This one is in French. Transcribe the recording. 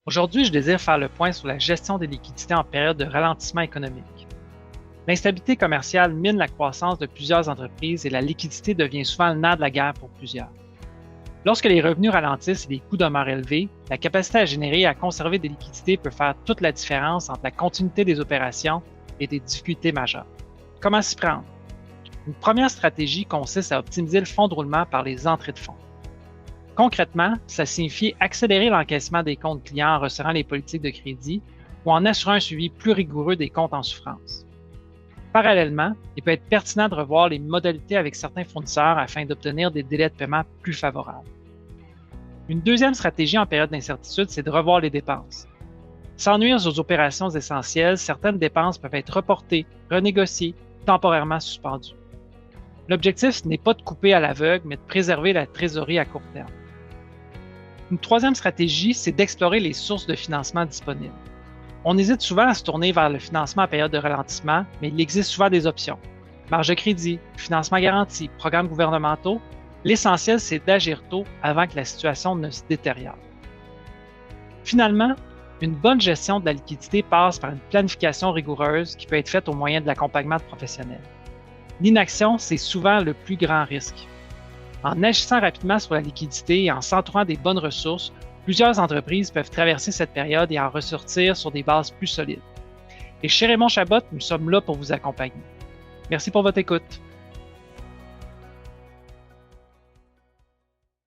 Aujourd'hui, je désire faire le point sur la gestion des liquidités en période de ralentissement économique. L'instabilité commerciale mine la croissance de plusieurs entreprises et la liquidité devient souvent le nerf de la guerre pour plusieurs. Lorsque les revenus ralentissent et les coûts demeurent élevés, la capacité à générer et à conserver des liquidités peut faire toute la différence entre la continuité des opérations et des difficultés majeures. Comment s'y prendre? Une première stratégie consiste à optimiser le fonds de roulement par les entrées de fonds. Concrètement, ça signifie accélérer l'encaissement des comptes clients en resserrant les politiques de crédit ou en assurant un suivi plus rigoureux des comptes en souffrance. Parallèlement, il peut être pertinent de revoir les modalités avec certains fournisseurs afin d'obtenir des délais de paiement plus favorables. Une deuxième stratégie en période d'incertitude, c'est de revoir les dépenses. Sans nuire aux opérations essentielles, certaines dépenses peuvent être reportées, renégociées, temporairement suspendues. L'objectif n'est pas de couper à l'aveugle, mais de préserver la trésorerie à court terme. Une troisième stratégie, c'est d'explorer les sources de financement disponibles. On hésite souvent à se tourner vers le financement en période de ralentissement, mais il existe souvent des options. Marge de crédit, financement garanti, programmes gouvernementaux. L'essentiel, c'est d'agir tôt avant que la situation ne se détériore. Finalement, une bonne gestion de la liquidité passe par une planification rigoureuse qui peut être faite au moyen de l'accompagnement de professionnels. L'inaction, c'est souvent le plus grand risque. En agissant rapidement sur la liquidité et en s'entourant des bonnes ressources, plusieurs entreprises peuvent traverser cette période et en ressortir sur des bases plus solides. Et chez Raymond Chabot, nous sommes là pour vous accompagner. Merci pour votre écoute.